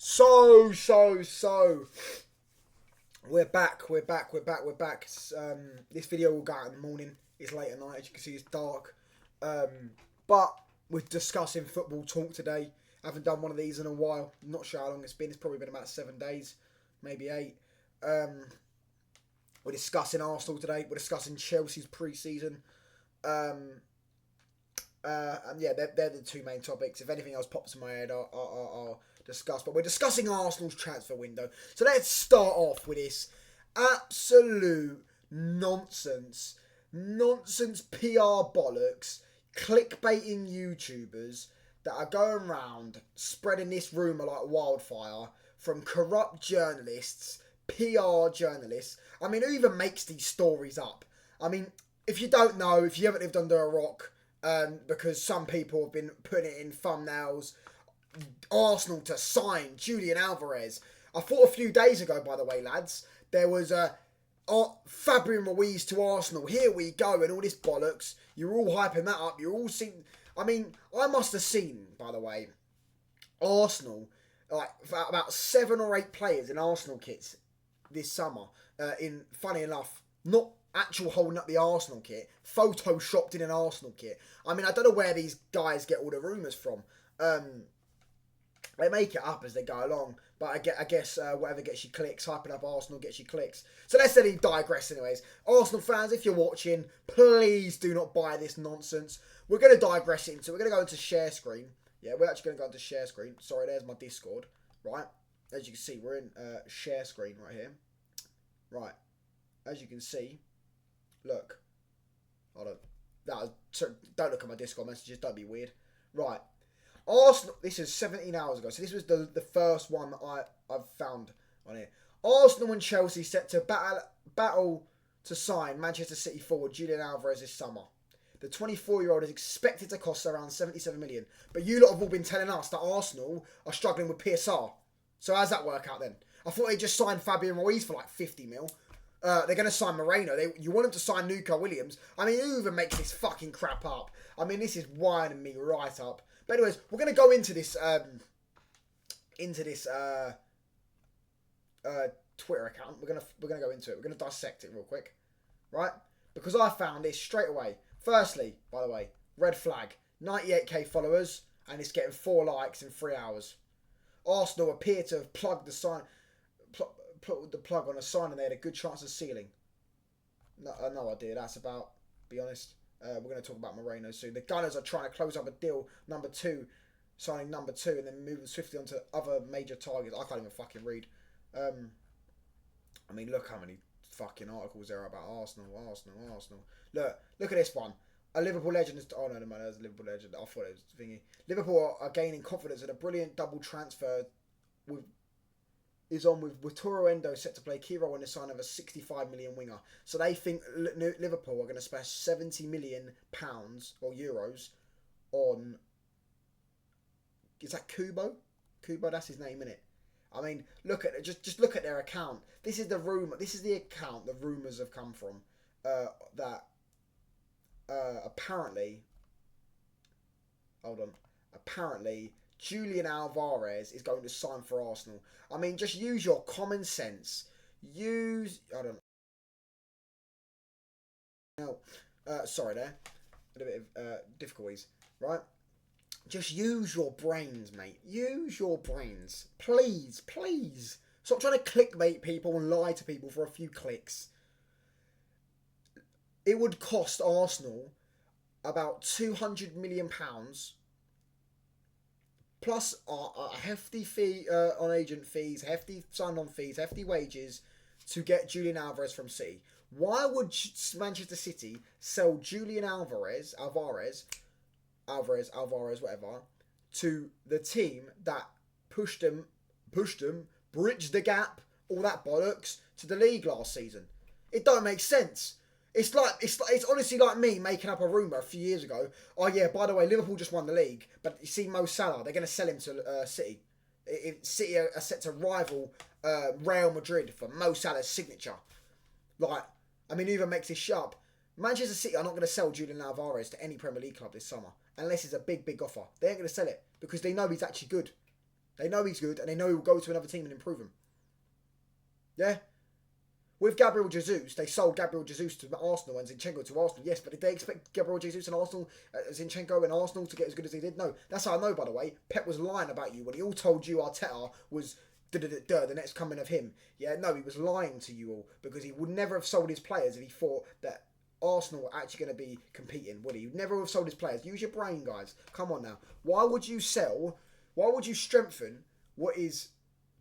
So. We're back. This video will go out in the morning. It's late at night, as you can see, it's dark. But we're discussing football talk today. I haven't done one of these in a while. I'm not sure how long it's been. It's probably been about 7 days, maybe 8. We're discussing Arsenal today. We're discussing Chelsea's pre-season. And yeah, they're the two main topics. If anything else pops in my head, I'll discuss. But we're discussing Arsenal's transfer window. So let's start off with this absolute nonsense PR bollocks, clickbaiting YouTubers that are going around spreading this rumour like wildfire from corrupt journalists, PR journalists. I mean, who even makes these stories up? I mean, if you don't know, if you haven't lived under a rock, because some people have been putting it in thumbnails, Arsenal to sign Julian Alvarez. I thought a few days ago, by the way, lads, there was Fabian Ruiz to Arsenal. Here we go, and all this bollocks. You're all hyping that up. You're all seeing. I mean, I must have seen, by the way, Arsenal, like about 7 or 8 players in Arsenal kits this summer. Funny enough, not actual holding up the Arsenal kit, photoshopped in an Arsenal kit. I mean, I don't know where these guys get all the rumours from. They make it up as they go along, but I guess whatever gets you clicks, hyping up Arsenal gets you clicks. So let's let him digress anyways. Arsenal fans, if you're watching, please do not buy this nonsense. We're going to digress into, we're going to go into share screen. Yeah, we're actually going to go into share screen. Sorry, there's my Discord, right? As you can see, we're in share screen right here. Right, as you can see, look. Hold on. Don't look at my Discord messages, don't be weird. Right. Arsenal, this is 17 hours ago, so this was the first one that I've found on here. Arsenal and Chelsea set to battle to sign Manchester City forward Julian Alvarez this summer. The 24-year-old is expected to cost around 77 million. But you lot have all been telling us that Arsenal are struggling with PSR. So how's that work out then? I thought they just signed Fabian Ruiz for like 50 mil. They're going to sign Moreno. You want them to sign Nico Williams. I mean, who even makes this fucking crap up? I mean, this is winding me right up. But anyways, we're going to go into this Twitter account. We're gonna go into it. We're gonna dissect it real quick, right? Because I found this straight away. Firstly, by the way, red flag: 98k followers, and it's getting 4 likes in 3 hours. Arsenal appear to have plugged the sign, put the plug on a sign, and they had a good chance of sealing. No idea. That's about. Be honest. We're going to talk about Moreno soon. The Gunners are trying to close up a deal, number 2, signing number 2, and then moving swiftly on to other major targets. I can't even fucking read. I mean, look how many fucking articles there are about Arsenal. Look at this one. A Liverpool legend is... Oh, no, that's a Liverpool legend. I thought it was thingy. Liverpool are gaining confidence in a brilliant double transfer with Toro Endo set to play a key role in the sign of a 65 million winger. So they think Liverpool are going to spend 70 million pounds or euros on... Is that Kubo? Kubo, that's his name, innit? I mean, look at just look at their account. This is the rumour. This is the account the rumours have come from. That apparently... Hold on. Apparently... Julian Alvarez is going to sign for Arsenal. I mean, just use your common sense. I don't know. Sorry there. A bit of difficulties. Right? Just use your brains, mate. Use your brains. Please. Stop trying to clickbait people and lie to people for a few clicks. It would cost Arsenal about £200 million plus a hefty fee on agent fees, hefty sign-on fees, hefty wages to get Julian Alvarez from City. Why would Manchester City sell Julian Alvarez, whatever, to the team that pushed them, bridged the gap, all that bollocks, to the league last season? It don't make sense. It's honestly like me making up a rumour a few years ago. Oh yeah, by the way, Liverpool just won the league, but you see Mo Salah, they're going to sell him to City. City are set to rival Real Madrid for Mo Salah's signature. Like, I mean, who even makes this shit up? Manchester City are not going to sell Julian Alvarez to any Premier League club this summer, unless it's a big offer. They ain't going to sell it because they know he's actually good. They know he's good, and they know he'll go to another team and improve him. Yeah? With Gabriel Jesus, they sold Gabriel Jesus to Arsenal and Zinchenko to Arsenal. Yes, but did they expect Gabriel Jesus and Arsenal, Zinchenko and Arsenal to get as good as they did? No. That's how I know, by the way. Pep was lying about you when he all told you Arteta was the next coming of him. Yeah, no, he was lying to you all because he would never have sold his players if he thought that Arsenal were actually going to be competing, would he? He'd never have sold his players. Use your brain, guys. Come on now. Why would you strengthen what is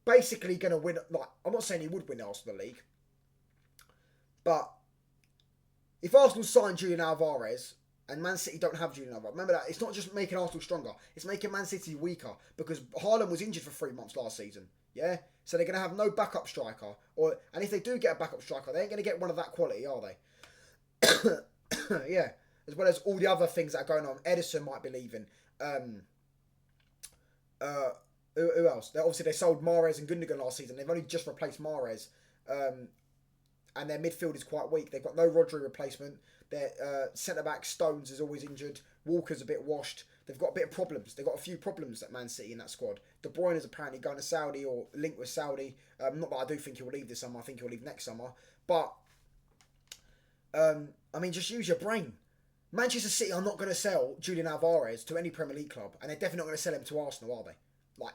basically going to win? Like, I'm not saying he would win the Arsenal League, but if Arsenal sign Julian Alvarez and Man City don't have Julian Alvarez, remember that it's not just making Arsenal stronger; it's making Man City weaker because Haaland was injured for 3 months last season. Yeah, so they're going to have no backup striker, and if they do get a backup striker, they ain't going to get one of that quality, are they? Yeah, as well as all the other things that are going on. Edison might be leaving. Who else? Obviously, they sold Mahrez and Gundogan last season. They've only just replaced Mahrez. And their midfield is quite weak. They've got no Rodri replacement. Their centre-back, Stones, is always injured. Walker's a bit washed. They've got a bit of problems. They've got a few problems at Man City in that squad. De Bruyne is apparently going to Saudi or linked with Saudi. Not that I do think he'll leave this summer. I think he'll leave next summer. But, I mean, just use your brain. Manchester City are not going to sell Julian Alvarez to any Premier League club. And they're definitely not going to sell him to Arsenal, are they? Like,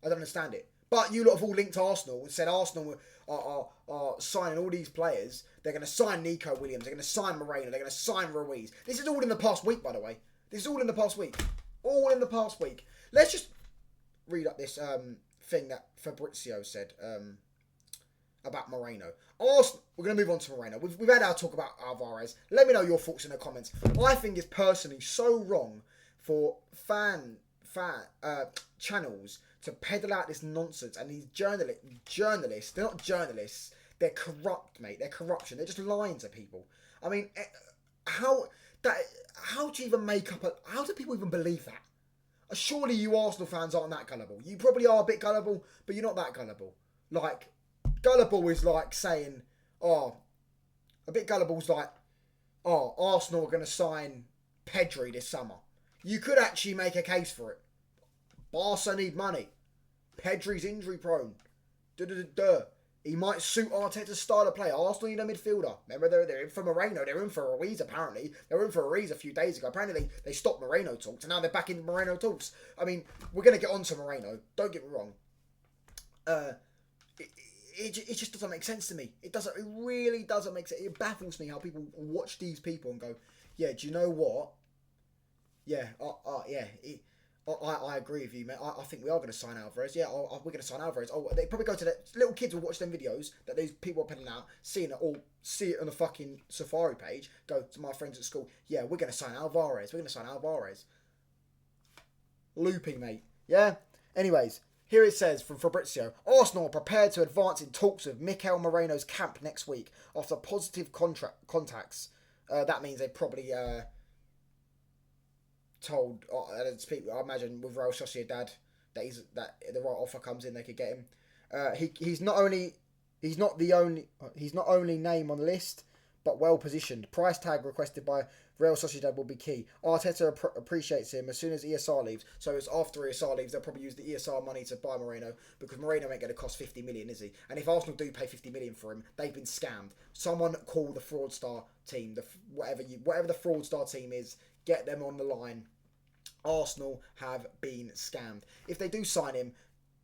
I don't understand it. But you lot have all linked to Arsenal and said Arsenal are signing all these players. They're going to sign Nico Williams. They're going to sign Moreno. They're going to sign Ruiz. This is all in the past week, by the way. This is all in the past week. All in the past week. Let's just read up this thing that Fabrizio said about Moreno. Arsenal, we're going to move on to Moreno. We've had our talk about Alvarez. Let me know your thoughts in the comments. I think it's personally so wrong for fan channels to peddle out this nonsense, and these journalists, they're not journalists, they're corrupt, mate. They're corruption. They're just lying to people. I mean, how do you even how do people even believe that? Surely you Arsenal fans aren't that gullible. You probably are a bit gullible, but you're not that gullible. Like, gullible is like saying, a bit gullible is like, Arsenal are going to sign Pedri this summer. You could actually make a case for it. Barca need money. Pedri's injury prone. He might suit Arteta's style of play. Arsenal need a midfielder. Remember, they're in for Moreno. They're in for Ruiz, apparently. They were in for Ruiz a few days ago. Apparently, they stopped Moreno talks, and now they're back in Moreno talks. I mean, we're going to get on to Moreno. Don't get me wrong. It just doesn't make sense to me. It really doesn't make sense. It baffles me how people watch these people and go, yeah, do you know what? Yeah, I agree with you, mate. I think we are going to sign Alvarez. Yeah, we're going to sign Alvarez. They probably go to the little kids will watch them videos that these people are putting out, see it on the fucking Safari page. Go to my friends at school. Yeah, we're going to sign Alvarez. We're going to sign Alvarez. Loopy, mate. Yeah. Anyways, here it says from Fabrizio: Arsenal are prepared to advance in talks with Mikel Moreno's camp next week after positive contacts. That means they probably told I imagine with Real Sociedad that the right offer comes in, they could get him. He's not only name on the list, but well positioned. Price tag requested by Real Sociedad will be key. Arteta appreciates him as soon as ESR leaves. So it's after ESR leaves, they'll probably use the ESR money to buy Moreno, because Moreno ain't going to cost 50 million, is he? And if Arsenal do pay 50 million for him, they've been scammed. Someone call the fraudster team, whatever the fraudster team is, get them on the line. Arsenal have been scammed. If they do sign him,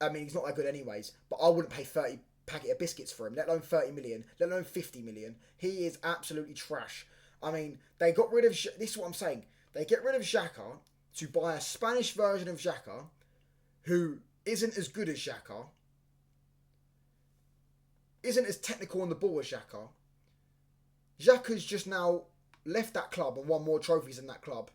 I mean, he's not that good anyways, but I wouldn't pay 30 packet of biscuits for him, let alone 30 million, let alone 50 million. He is absolutely trash. I mean, they got rid of... This is what I'm saying. They get rid of Xhaka to buy a Spanish version of Xhaka who isn't as good as Xhaka, isn't as technical on the ball as Xhaka. Xhaka's just now left that club and won more trophies than that club.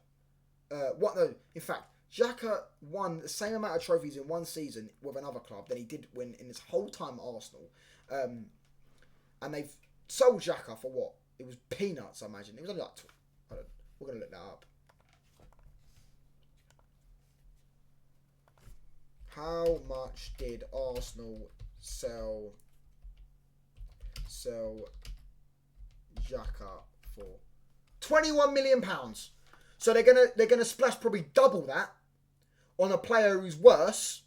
In fact, Xhaka won the same amount of trophies in one season with another club than he did win in his whole time at Arsenal. And they've sold Xhaka for what? It was peanuts, I imagine. It was only like... we're going to look that up. How much did Arsenal sell Xhaka for? £21 million. So they're gonna splash probably double that on a player who's worse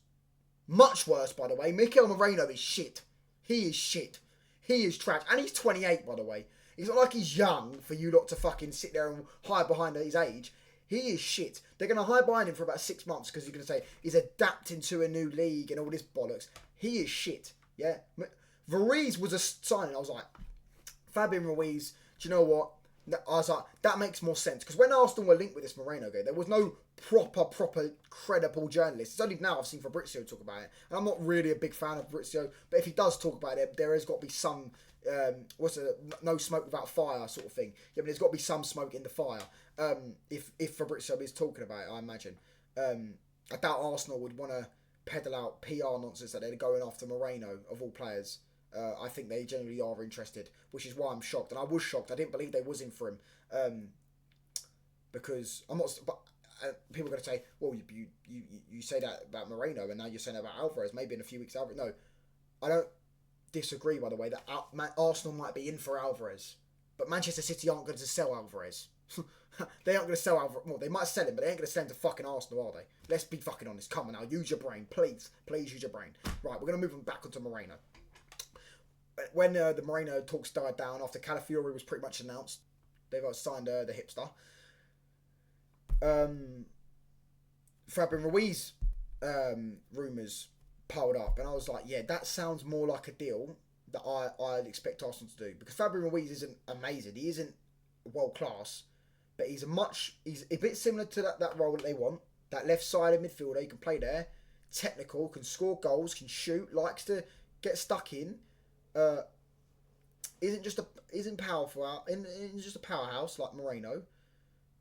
Much worse, by the way. Mikel Moreno is shit. He is shit. He is trash. And he's 28, by the way. It's not like he's young for you lot to fucking sit there and hide behind his age. He is shit. They're going to hide behind him for about 6 months because you're going to say he's adapting to a new league and all this bollocks. He is shit. Yeah? Ruiz was a signing. I was like, Fabian Ruiz, do you know what? I was like, that makes more sense. Because when Arsenal were linked with this Moreno guy, there was no proper, credible journalist. It's only now I've seen Fabrizio talk about it. And I'm not really a big fan of Fabrizio, but if he does talk about it, there has got to be some, no smoke without fire sort of thing. Yeah, but there's got to be some smoke in the fire. If Fabrizio is talking about it, I imagine. I doubt Arsenal would want to peddle out PR nonsense that they're going after Moreno, of all players. I think they generally are interested, which is why I'm shocked. And I was shocked. I didn't believe they was in for him. Because I'm not... But people are going to say, well, you say that about Moreno and now you're saying that about Alvarez. Maybe in a few weeks, Alvarez. No, I don't disagree, by the way, that Arsenal might be in for Alvarez. But Manchester City aren't going to sell Alvarez. They aren't going to sell Alvarez. Well, they might sell him, but they ain't going to sell him to fucking Arsenal, are they? Let's be fucking honest. Come on now, use your brain. Please use your brain. Right, we're going to move on back onto Moreno. When the Moreno talks died down after Calafiori was pretty much announced, they've signed the hipster. Fabian Ruiz rumours piled up, and I was like, yeah, that sounds more like a deal that I'd expect Arsenal to do, because Fabian Ruiz isn't amazing, he isn't world class, but he's a bit similar to that role that they want, that left-sided midfielder. He can play there, technical, can score goals, can shoot, likes to get stuck in, isn't powerful, isn't just a powerhouse like Moreno.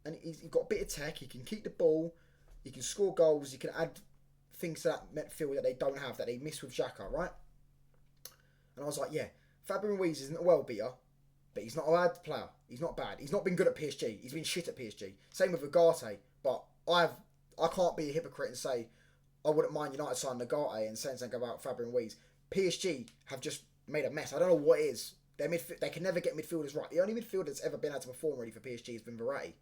And he's got a bit of tech. He can keep the ball. He can score goals. He can add things to that midfield that they don't have, that they miss with Xhaka, right? And I was like, yeah, Fabian Ruiz isn't a world beater, but he's not a bad player. He's not bad. He's not been good at PSG. He's been shit at PSG. Same with Ugarte. But I can't be a hypocrite and say I wouldn't mind United signing Ugarte and saying something about Fabian Ruiz. PSG have just made a mess. I don't know what it is. They can never get midfielders right. The only midfielder that's ever been able to perform really for PSG has been Verratti.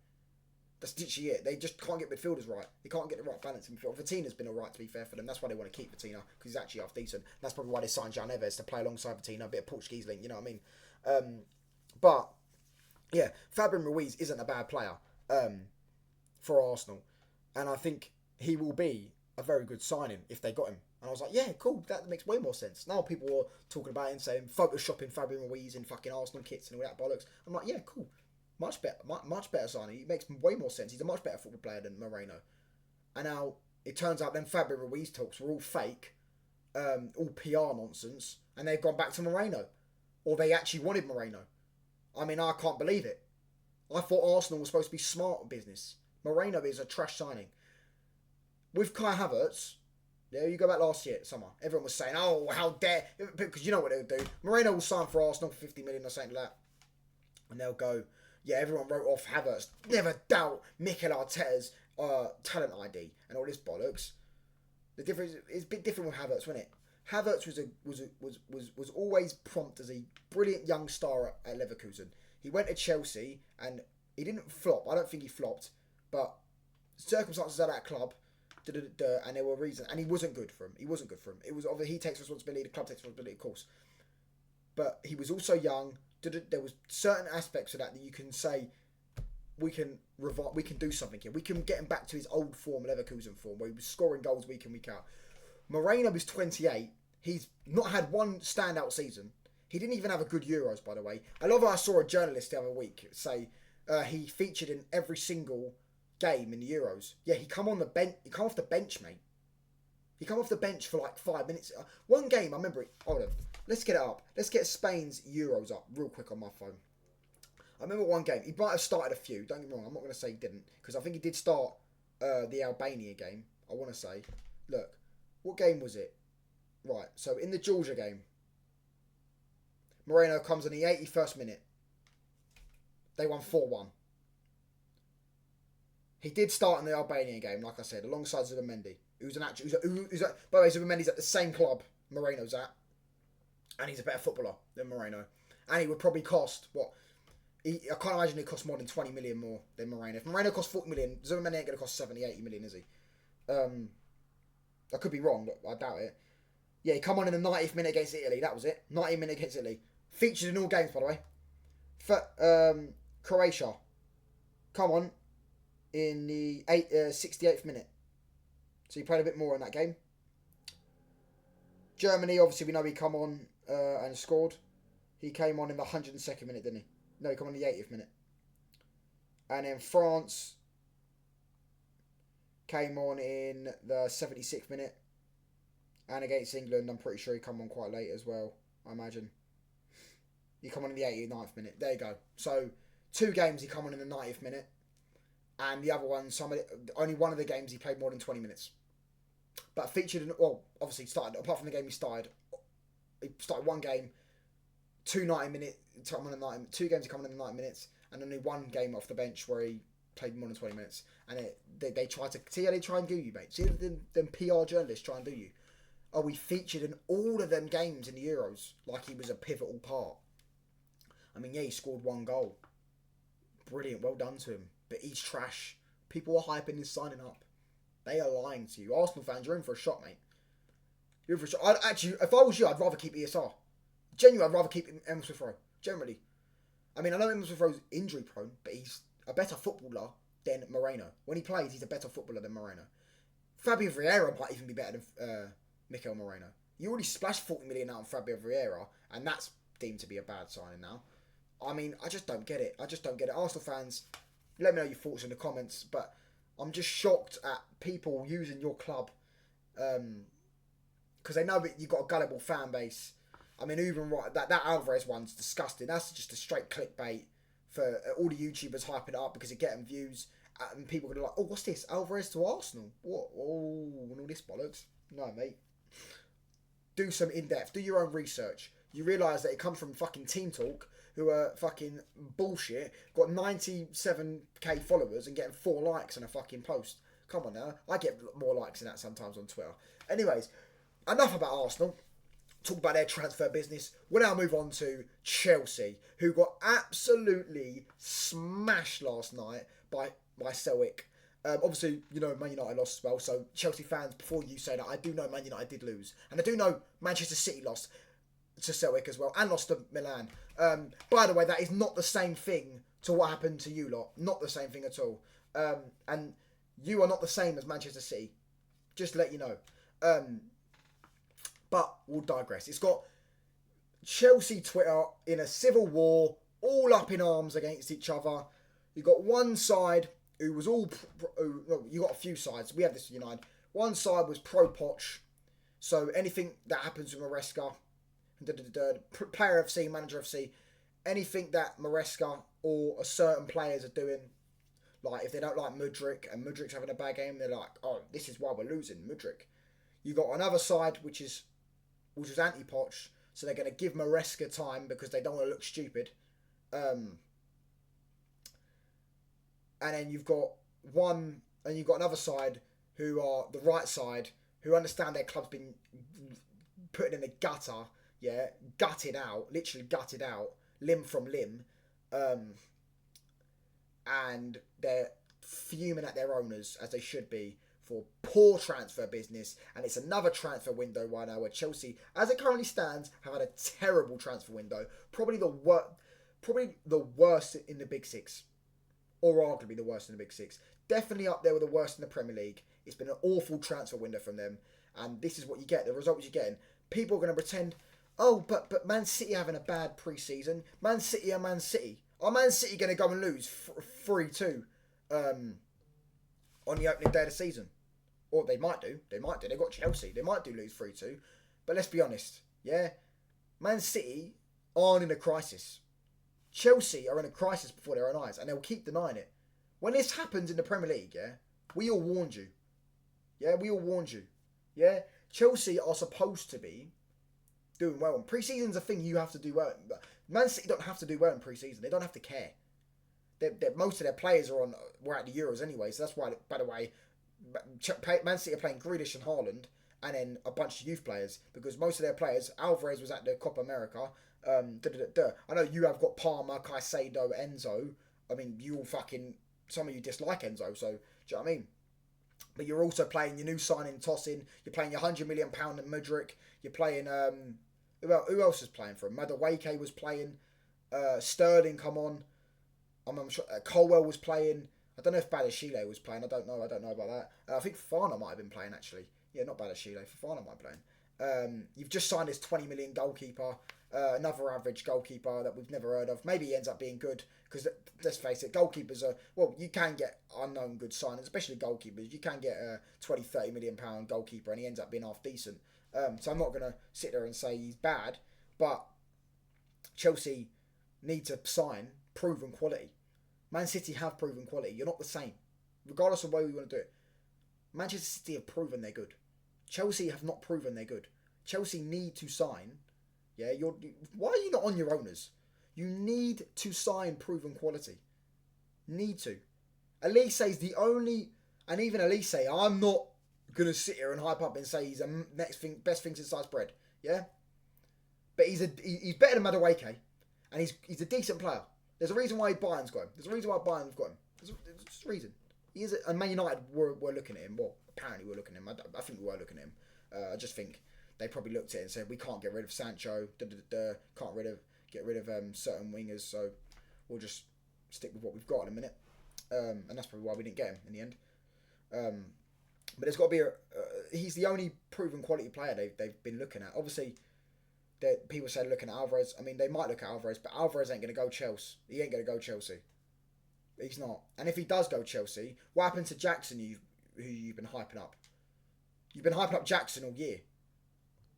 That's literally it. They just can't get midfielders right. They can't get the right balance in midfield. Vitinha's been alright, to be fair, for them. That's why they want to keep Vitinha, because he's actually half decent. That's probably why they signed João Neves to play alongside Vitinha, a bit of Portuguese link, you know what I mean? But, yeah, Fabian Ruiz isn't a bad player for Arsenal. And I think he will be a very good signing if they got him. And I was like, yeah, cool, that makes way more sense. Now people are talking about him, saying, photoshopping Fabian Ruiz in fucking Arsenal kits and all that bollocks. I'm like, yeah, cool. Much better signing. He makes way more sense. He's a much better football player than Moreno. And now it turns out then Fabian Ruiz talks were all fake, all PR nonsense, and they've gone back to Moreno, or they actually wanted Moreno. I mean, I can't believe it. I thought Arsenal was supposed to be smart business. Moreno is a trash signing. With Kai Havertz, yeah, you go back last year, summer. Everyone was saying, "Oh, how dare!" Because you know what they would do. Moreno will sign for Arsenal for 50 million or something like that, and they'll go. Yeah, everyone wrote off Havertz. Never doubt Mikel Arteta's talent ID and all this bollocks. The difference is a bit different with Havertz, wasn't it? Havertz was always prompt as a brilliant young star at Leverkusen. He went to Chelsea and he didn't flop. I don't think he flopped, but circumstances at that club, and there were reasons, and he wasn't good for him. It was obviously he takes responsibility, the club takes responsibility, of course. But he was also young. There was certain aspects of that you can say we can do something here. We can get him back to his old form, Leverkusen form, where he was scoring goals week in, week out. Moreno is 28. He's not had one standout season. He didn't even have a good Euros, by the way. I love how I saw a journalist the other week say he featured in every single game in the Euros. Yeah, he come off the bench, mate. He come off the bench for like 5 minutes. One game, I remember it. Hold on. Let's get it up. Let's get Spain's Euros up real quick on my phone. I remember one game. He might have started a few. Don't get me wrong. I'm not going to say he didn't. Because I think he did start the Albania game. I want to say. Look. What game was it? Right. So, in the Georgia game. Moreno comes in the 81st minute. They won 4-1. He did start in the Albanian game, like I said, alongside Zubimendi. By the way, Zubimendi's at the same club Moreno's at. And he's a better footballer than Moreno. And he would probably cost, I can't imagine it cost more than 20 million more than Moreno. If Moreno costs 40 million, Zubimendi ain't going to cost 70, 80 million, is he? I could be wrong, but I doubt it. Yeah, he come on in the 90th minute against Italy. That was it. 90th minute against Italy. Featured in all games, by the way. Croatia. Come on in the 68th minute. So he played a bit more in that game. Germany, obviously, we know he come on and scored. He came on in the 102nd minute, didn't he? No, he came on in the 80th minute. And then France came on in the 76th minute. And against England, I'm pretty sure he come on quite late as well, I imagine. He come on in the 89th minute. There you go. So, 2 games he come on in the 90th minute. And the other one, only one of the games he played more than 20 minutes. But featured in, well, obviously started, apart from the game he started one game, 2 games he come on in the 90 minutes, and only 1 game off the bench where he played more than 20 minutes. And they try to, see how they try and do you, mate. See how them PR journalists try and do you. Oh, he featured in all of them games in the Euros, like he was a pivotal part. I mean, yeah, he scored 1 goal. Brilliant, well done to him. But he's trash. People are hyping his signing up. They are lying to you. Arsenal fans, you're in for a shot, mate. You're in for a shot. Actually, if I was you, I'd rather keep ESR. Genuinely, I'd rather keep Emil Smith-Rowe. Generally. I mean, I know Emil Smith-Rowe's injury prone, but he's a better footballer than Moreno. When he plays, he's a better footballer than Moreno. Fabio Vieira might even be better than Mikel Moreno. You already splashed 40 million out on Fabio Vieira, and that's deemed to be a bad signing now. I mean, I just don't get it. Arsenal fans, let me know your thoughts in the comments, but I'm just shocked at people using your club because they know that you've got a gullible fan base. I mean, even that Alvarez one's disgusting. That's just a straight clickbait for all the YouTubers hyping it up because it getting views. And people are going to like, oh, what's this? Alvarez to Arsenal? What? Oh, and all this bollocks. No, mate. Do some in-depth. Do your own research. You realise that it comes from fucking Team Talk, who are fucking bullshit, got 97k followers and getting 4 likes on a fucking post. Come on now. I get more likes than that sometimes on Twitter. Anyways, enough about Arsenal. Talk about their transfer business. We'll now move on to Chelsea, who got absolutely smashed last night by Celtic. Obviously, you know, Man United lost as well. So, Chelsea fans, before you say that, I do know Man United did lose. And I do know Manchester City lost to Celtic as well. And lost to Milan. By the way, that is not the same thing to what happened to you lot. Not the same thing at all. And you are not the same as Manchester City. Just to let you know. But we'll digress. It's got Chelsea Twitter in a civil war, all up in arms against each other. You've got one side who was all... you got a few sides. We have this United. One side was pro-Poch. So anything that happens with Maresca, player FC, manager FC, anything that Maresca or a certain players are doing, like if they don't like Mudryk and Mudryk's having a bad game, they're like, oh, this is why we're losing, Mudryk. You got another side which was anti-Poch, so they're going to give Maresca time because they don't want to look stupid. And then you've got another side who are the right side, who understand their club's been put in the gutter, yeah, gutted out, literally gutted out, limb from limb, and they're fuming at their owners, as they should be, for poor transfer business. And it's another transfer window right now where Chelsea, as it currently stands, have had a terrible transfer window, probably the worst in the Big Six. Or arguably the worst in the Big Six. Definitely up there with the worst in the Premier League. It's been an awful transfer window from them. And this is what you get. The results you're getting. People are going to pretend, oh, but Man City having a bad pre-season. Man City are Man City. Are Man City going to go and lose 3-2 on the opening day of the season? Or they might do. They've got Chelsea. They might do lose 3-2. But let's be honest. Yeah? Man City aren't in a crisis. Chelsea are in a crisis before their own eyes, and they'll keep denying it. When this happens in the Premier League, yeah, we all warned you. Yeah, we all warned you. Yeah, Chelsea are supposed to be doing well. And pre-season's a thing you have to do well. Man City don't have to do well in pre-season. They don't have to care. Most of their players were at the Euros anyway, so that's why, by the way, Man City are playing Grealish and Haaland, and then a bunch of youth players, because most of their players, Alvarez was at the Copa America. I know you have got Palmer, Caicedo, Enzo. I mean, some of you dislike Enzo, so do you know what I mean? but you're also playing your new signing Tosin. You're playing your £100 million in Mudryk. You're playing who else is playing for him? Madueke was playing. Sterling come on. I'm sure Colwell was playing. I don't know if Badashile was playing. I don't know about that. I think Fafana might have been playing actually. Yeah, not Badashile. Fafana might be playing. You've just signed this 20 million goalkeeper. Another average goalkeeper that we've never heard of. Maybe he ends up being good because let's face it, goalkeepers are, well, you can get unknown good signings, especially goalkeepers. You can get a 20, 30 million pound goalkeeper and he ends up being half decent. So I'm not going to sit there and say he's bad, but Chelsea need to sign proven quality. Man City have proven quality. You're not the same, regardless of the way we want to do it. Manchester City have proven they're good. Chelsea have not proven they're good. Chelsea need to sign. Yeah, why are you not on your owners? You need to sign proven quality. Need to. Elise is the only, and even Elise, I'm not gonna sit here and hype up and say he's a best thing since sliced bread. Yeah, but he's better than Madueke, and he's a decent player. There's a reason why Bayern's got him. There's a reason why Bayern's got him. There's just a reason. He is, and Man United were looking at him. Well, apparently we're looking at him. I think we were looking at him. I just think they probably looked at it and said, we can't get rid of Sancho, can't get rid of certain wingers, so we'll just stick with what we've got in a minute. And that's probably why we didn't get him in the end. But there's got to be he's the only proven quality player they've been looking at. Obviously, people say looking at Alvarez. I mean, they might look at Alvarez, but Alvarez ain't going to go Chelsea. He ain't going to go Chelsea. He's not. And if he does go Chelsea, what happened to Jackson who you've been hyping up? You've been hyping up Jackson all year.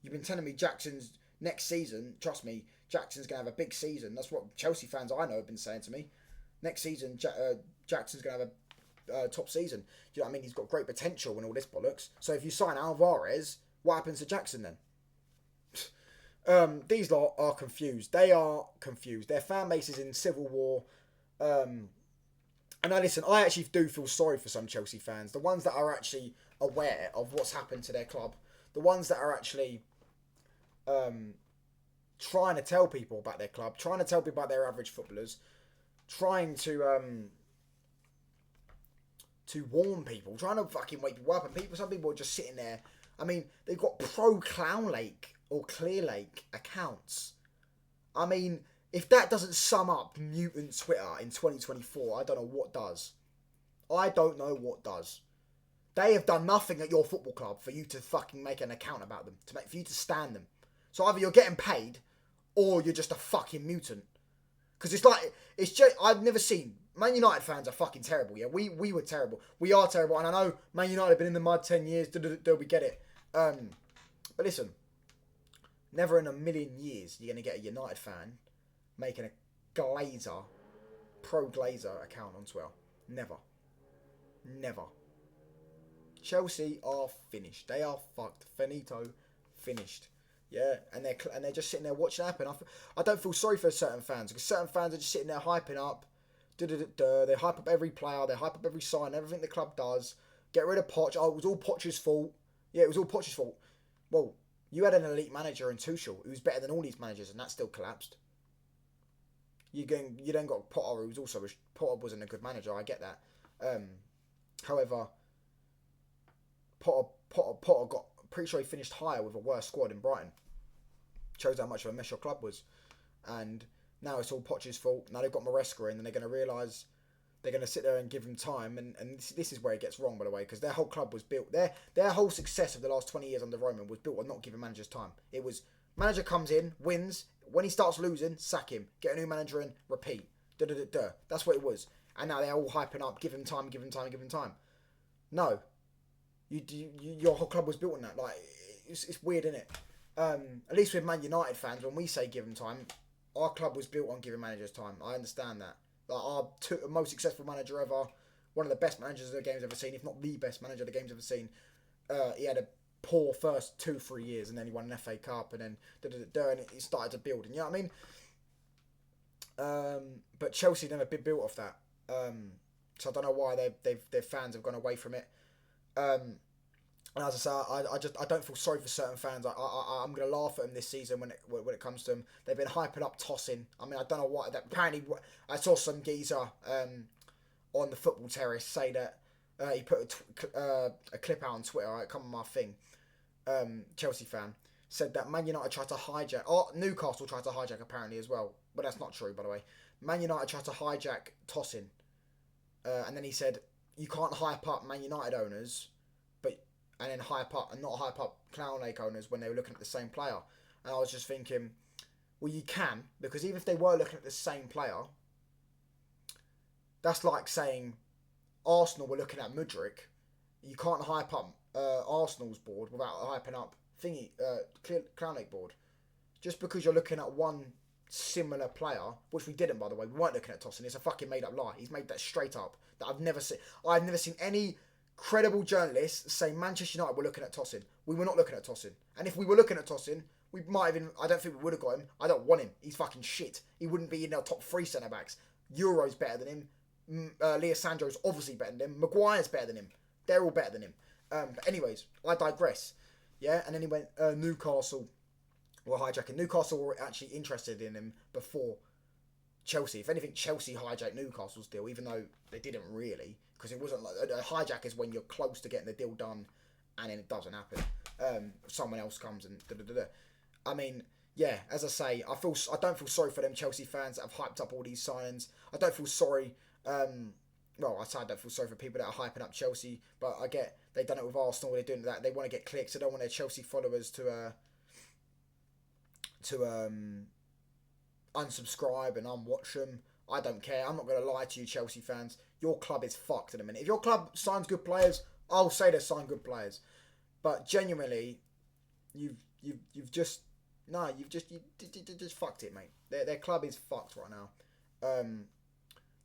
You've been telling me Jackson's next season, trust me, Jackson's going to have a big season. That's what Chelsea fans I know have been saying to me. Next season, Jackson's going to have a top season. You know what I mean? He's got great potential and all this bollocks. So if you sign Alvarez, what happens to Jackson then? These lot are confused. They are confused. Their fan base is in civil war. And now listen, I actually do feel sorry for some Chelsea fans. The ones that are actually aware of what's happened to their club. The ones that are actually trying to tell people about their club, trying to tell people about their average footballers, trying to warn people, trying to fucking wake people up, and some people are just sitting there. I mean, they've got pro Clown Lake or Clear Lake accounts. I mean, if that doesn't sum up mutant Twitter in 2024, I don't know what does. I don't know what does. They have done nothing at your football club for you to fucking make an account about them, for you to stand them. So either you're getting paid, or you're just a fucking mutant. Because it's just, I've never seen, Man United fans are fucking terrible, yeah? We were terrible. We are terrible, and I know Man United have been in the mud 10 years, we get it. But listen, never in a million years you're going to get a United fan making a pro Glazer account on Twitter. Never. Chelsea are finished. They are fucked. Finito. Finished. Yeah, and they're just sitting there watching it happen. I don't feel sorry for certain fans, because certain fans are just sitting there hyping up. They hype up every player. They hype up every sign. Everything the club does. Get rid of Poch. Oh, it was all Poch's fault. Yeah, it was all Poch's fault. Well, you had an elite manager in Tuchel who was better than all these managers, and that still collapsed. You then got Potter, who was also Potter wasn't a good manager. I get that. However, Potter got, pretty sure he finished higher with a worse squad in Brighton. Shows how much of a mess your club was. And now it's all Poch's fault. Now they've got Maresca in, and they're going to realise they're going to sit there and give him time. And this is where it gets wrong, by the way, because their whole club was built. Their whole success of the last 20 years under Roman was built on not giving managers time. It was, manager comes in, wins. When he starts losing, sack him. Get a new manager in, repeat. That's what it was. And now they're all hyping up, give him time. No. Your whole club was built on that. Like, it's weird, isn't it? At least with Man United fans, when we say give them time, our club was built on giving managers time. I understand that. Like, our most successful manager ever, one of the best managers the game's ever seen, if not the best manager the game's ever seen. He had a poor first 2-3 years, and then he won an FA Cup, and then and it started to build. And you know what I mean? But Chelsea never been built off that. So I don't know why their fans have gone away from it. And as I say, I don't feel sorry for certain fans. I'm going to laugh at them this season when it comes to them. They've been hyping up Tosin. I mean, I don't know why. Apparently, I saw some geezer on the football terrace say that He put a clip out on Twitter. Right, come on my thing. Chelsea fan said that Man United tried to hijack. Oh, Newcastle tried to hijack apparently as well, but that's not true, by the way. Man United tried to hijack Tosin, and then he said you can't hype up Man United owners, and then not hype up Clown Lake owners when they were looking at the same player. And I was just thinking, well, you can, because even if they were looking at the same player, that's like saying Arsenal were looking at Mudryk. You can't hype up Arsenal's board without hyping up Clown Lake board. Just because you're looking at one similar player, which we didn't, by the way. We weren't looking at Tosin. It's a fucking made up lie. He's made that straight up. That I've never seen any credible journalists say Manchester United were looking at Tosin. We were not looking at Tosin. And if we were looking at Tosin, we might have even... I don't think we would have got him. I don't want him. He's fucking shit. He wouldn't be in our top 3 centre-backs. Euro's better than him. Leandro's obviously better than him. Maguire's better than him. They're all better than him. But anyways, I digress. Yeah, and then he went, Newcastle were hijacking. Newcastle were actually interested in him before Chelsea. If anything, Chelsea hijacked Newcastle's deal, even though they didn't really. Because it wasn't like a hijack is when you're close to getting the deal done and then it doesn't happen. Someone else comes and da-da-da-da. I mean, yeah, as I say, I don't feel sorry for them Chelsea fans that have hyped up all these signings. I don't feel sorry. Well, I say I don't feel sorry for people that are hyping up Chelsea, but I get they've done it with Arsenal. They're doing that. They want to get clicks. They don't want their Chelsea followers to unsubscribe and unwatch them. I don't care. I'm not going to lie to you, Chelsea fans. Your club is fucked at the minute. If your club signs good players, I'll say they sign good players. But genuinely, you've just fucked it, mate. Their club is fucked right now.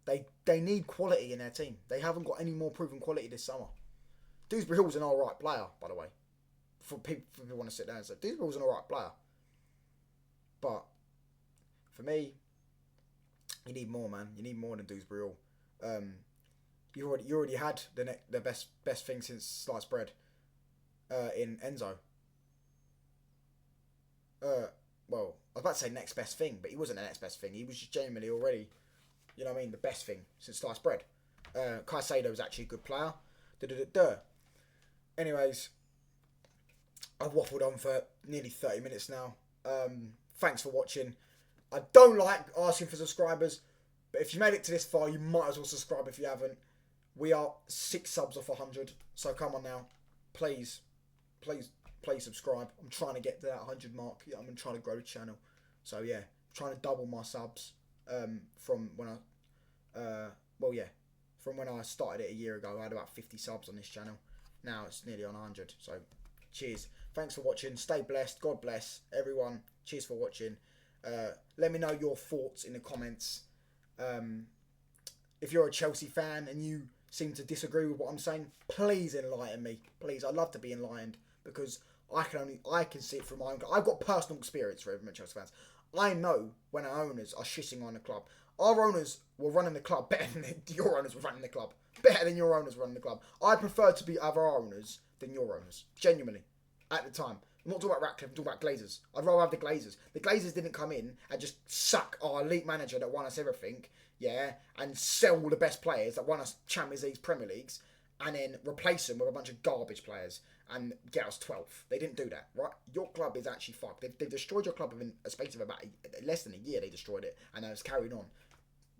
They need quality in their team. They haven't got any more proven quality this summer. Dewsbury Hall's an alright player, by the way. For people who want to sit down and say Dewsbury Hall's an alright player. But for me, you need more, man. You need more than Dewsbury Hall. You already had the best thing since sliced bread in Enzo. Well, I was about to say next best thing, but he wasn't the next best thing. He was just genuinely already, you know what I mean, the best thing since sliced bread. Caicedo was actually a good player. Anyways, I've waffled on for nearly 30 minutes now. Thanks for watching. I don't like asking for subscribers, but if you made it to this far, you might as well subscribe if you haven't. We are 6 subs off 100, so come on now. Please subscribe. I'm trying to get to that 100 mark. I'm trying to grow the channel. So yeah, I'm trying to double my subs from when I started it a year ago. I had about 50 subs on this channel. Now it's nearly on 100. So cheers. Thanks for watching. Stay blessed. God bless everyone. Cheers for watching. Let me know your thoughts in the comments. If you're a Chelsea fan and you seem to disagree with what I'm saying, please enlighten me. Please, I'd love to be enlightened because I can see it from my own. I've got personal experience for everyone Chelsea fans. I know when our owners are shitting on the club. Our owners were running the club better than your owners were running the club. Better than your owners were running the club. I prefer to be other owners than your owners. Genuinely. At the time. I'm not talking about Ratcliffe, I'm talking about Glazers. I'd rather have the Glazers. The Glazers didn't come in and just suck our elite manager that won us everything, yeah, and sell all the best players that won us Champions Leagues, Premier Leagues, and then replace them with a bunch of garbage players and get us 12th. They didn't do that, right? Your club is actually fucked. They've destroyed your club in a space of about less than a year. They destroyed it, and it's carried on.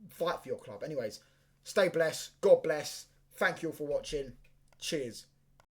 Fight for your club. Anyways, stay blessed. God bless. Thank you all for watching. Cheers.